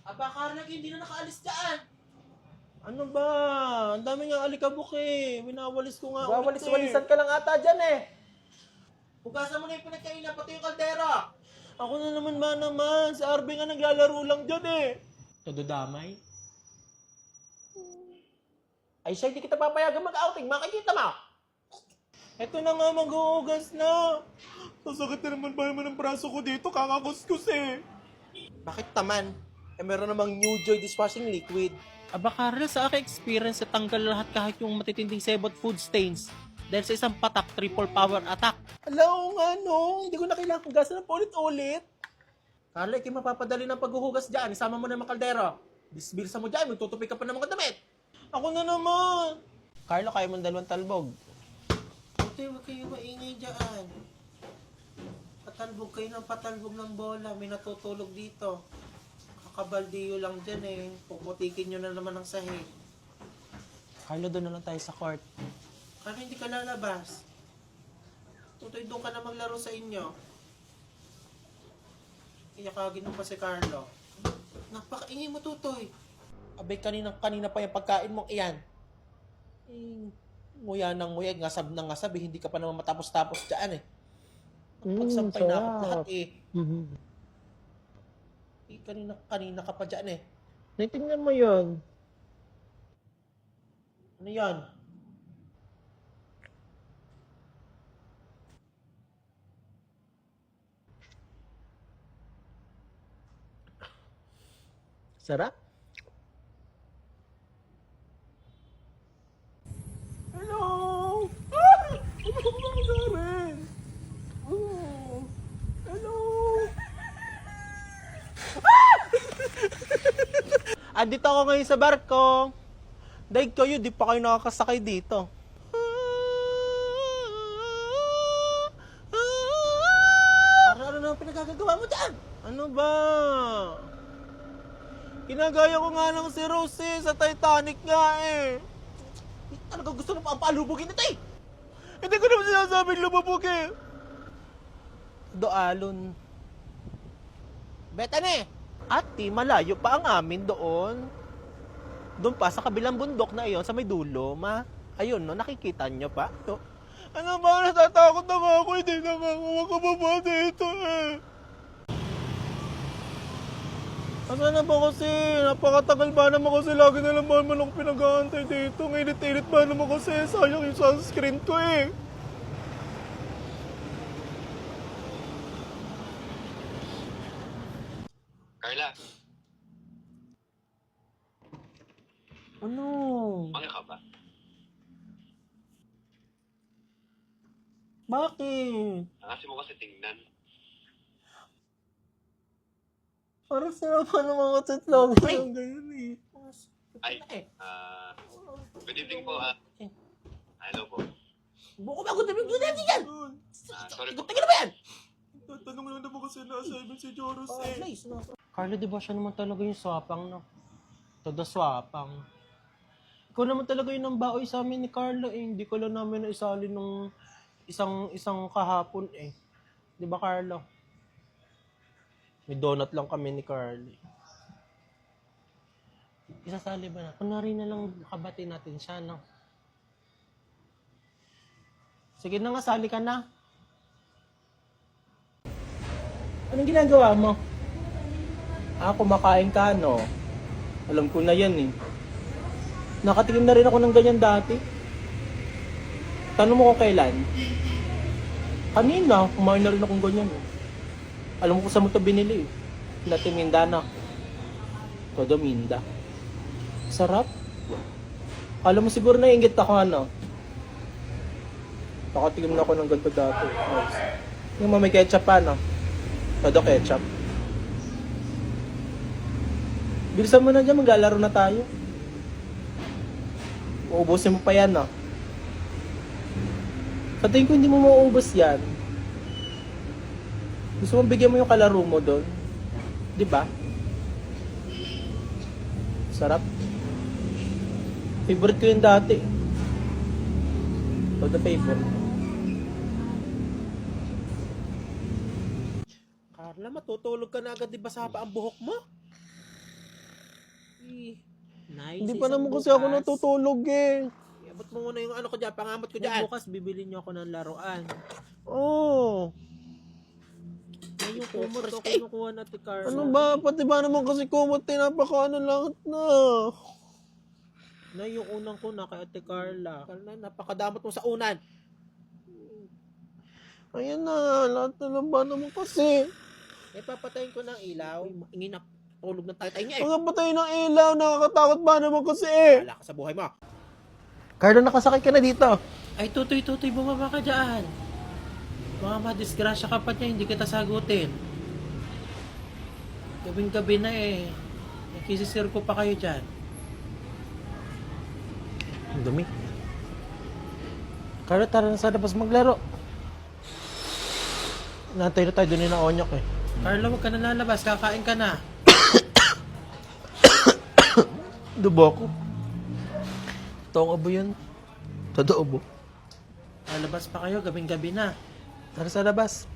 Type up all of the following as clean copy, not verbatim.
Aba, Carla, hindi na nakaalis dyan. Ano ba? Ang dami nga alikabok eh. Winawalis ko nga ulit Wawalis-walisan ka lang ata dyan eh. Hugasan mo na yung pinagkainan, pati yung kaldera. Ako na naman ba naman? Si Arby nga naglalaro lang dyan eh. Todo damay. Ay siya, hindi kita papayagan mag-outing. Makikita mo. Eto na nga, mag-uugas na. Sasakit na naman ba naman ang braso ko dito? Kakakuskus eh. Bakit taman? Eh meron namang New Joy dishwashing liquid. Aba, Carla, sa aking experience, tanggal lahat kahit yung matitinding sebot food stains. Dahil sa isang patak, triple power attack. Alaw nga no, hindi ko na kailangan hugasan ng paulit-ulit. Carla, ikay mapapadali ng paghuhugas dyan. Isama mo na yung mga kaldero. Bisbilsa mo dyan, magtutupi ka pa ng mga damit. Ako na naman. Carlo, kaya mong dalawang talbog. Puti, huwag kayo maingay dyan. Patalbog kayo ng patalbog ng bola. May natutulog dito. Kakabaldiyo lang dyan eh. Puputikin nyo na naman ang sahig. Carlo, doon na lang tayo sa court. Kano hindi ka lalabas? Tutoy, doon ka na maglaro sa inyo. Iyakagin mo pa si Carlo. Napakaingay mo, Tutoy. Abay, kanina pa yung pagkain mong iyan. Nguya ng nguya, ngasab ng ngasab, eh. Hindi ka pa naman matapos-tapos dyan eh. Pagsampay na ako lahat eh. Eh, kanina ka pa dyan eh. Naitingnan mo yun. Ano yan? Sarap. Hello! Ay! Ano ba nangyari? Oh! Hello! Andito ako ngayon sa barko. Dahil kayo, di pa kayo nakakasakay dito. Ano na pinagagagawa mo dyan? Ano ba? Ginagaya ko nga ng si Rose sa Titanic nga eh. Talaga gusto mo pa ang palubugin ito eh! Hindi ko naman sinasabing lumabog eh. Doalon. Betane! Ate, malayo pa ang amin doon. Doon pa sa kabilang bundok na iyon sa may dulo, ma. Ayun, no, nakikita nyo pa. To. Ano ba? Natatakot na nga ako. Hindi na nga ako makababa dito eh. Asa na ba kasi? Napakatagal ba naman kasi lagi na lang man ako pinag-aantay dito. Nginit-init ba naman kasi? Sayang yung sunscreen ko eh. Carla, Ano? bangga ka ba? Bakit? Kasi mo kasi tingnan. Parang sinapan ng mga tatlong ng ganyan eh. Ay, good evening po. Hello po. Buko ba gusto mo natin yan? Sorry po. Tignan mo yan! Tatanong lang naman kasi na-assignment si Joros Oh, eh. nice, no? Carla, di ba siya naman talaga yung swapang, no? Todo swapang. Ikaw naman talaga yung nambaoy sa amin ni Carla eh. Hindi ko lang namin naisali nung isang kahapon eh. Di ba, Carla? May donut lang kami ni Carla. Isasali ba na? Kunwari na lang kabati natin siya, no? Sige na nga, sali ka na. Anong ginagawa mo? Kumakain ka, no? Alam ko na yan eh. Nakatikim na rin ako ng ganyan dati. Tanong mo kung kailan? Kanina, kumain na rin akong ganyan eh. Alam mo kung saan mo ito binili eh. Dati Mindana. Todo Minda. Sarap. Alam mo siguro naiingit ako ano. Nakatikim na ako ng ganito dati. Nice. Yung may ketchup pa, no? Todo ketchup. Bilisan mo na dyan, maglalaro na tayo. Uubusin mo pa yan, no? Sa tingin ko hindi mo mauubos yan. Gusto mong bigyan mo yung kalaro mo doon. Di ba? Sarap. Favorite ko yun dati. Todo favorite. Carla, matutulog ka na agad, di ba sa haba ang buhok mo? Ay, Hindi sa pa isang naman kasi ako bukas. natutulog eh. Iabot mo muna yung ano ko dyan, pangamot ko Kung dyan. bukas bibili niyo ako ng laruan. Oo. Ay, yung Kumot kumot ko ko. kinukuha na ti Carla. Ano ba? Pati ba naman kasi kumot, tinapakaano lahat na. Na yung unang ko na kay Ate Carla. Napakadamot mo sa unan. Ayan na, lahat na lang ba naman kasi. Eh, papatayin ko ng ilaw. Ingin na tulog ng tayo niya eh. Mga patay ng ilaw, nakakatakot ba naman kasi eh. Wala ka sa buhay mo. Carlo, nakasakay ka na dito. Ay, tutoy, bumaba ka dyan. Mga madisgrasya ka pa niya, hindi kita sagutin. Gabing-gabi na eh. Nakisisir ko pa kayo dyan. Ang dumi. Carlo, tara na sa labas maglaro. Nantay na tayo doon ng onyok eh. Carla, huwag ka na lalabas. Kakain ka na. Dubo ako. Toong abo yun. Todo abo. Lalabas pa kayo, gabing-gabi na. Tara sa labas.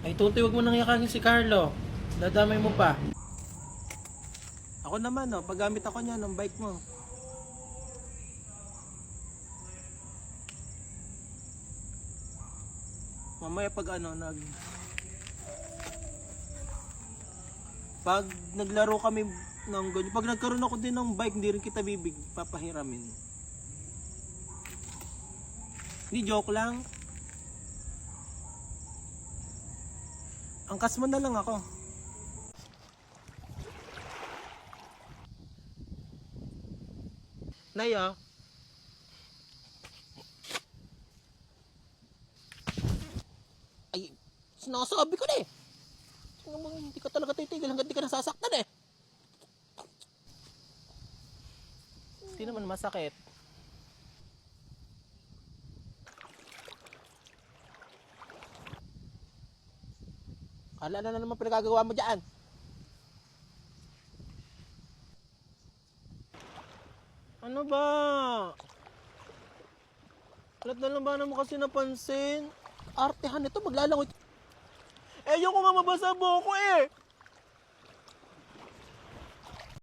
Ay, tutoy, huwag mo nang yakakin si Carlo. Dadamay mo pa. Ako naman, no, paggamit ako niya ng bike mo. Mamaya pag pag naglaro kami ng ganyan, pag nagkaroon ako din ng bike, hindi rin kita papahiramin. Hindi, joke lang. Angkas mo na lang ako. Naya. Ay, sinasabi ko na eh. Hindi ka talaga titigil hanggang di ka nasasaktan eh. Hindi naman masakit. Kala na naman pinagagawa mo dyan. Ano ba? Alat na lang ba naman kasi napansin? Artehan nito, maglalangoy. Eh, yung ko nga mabasa buhok ko eh.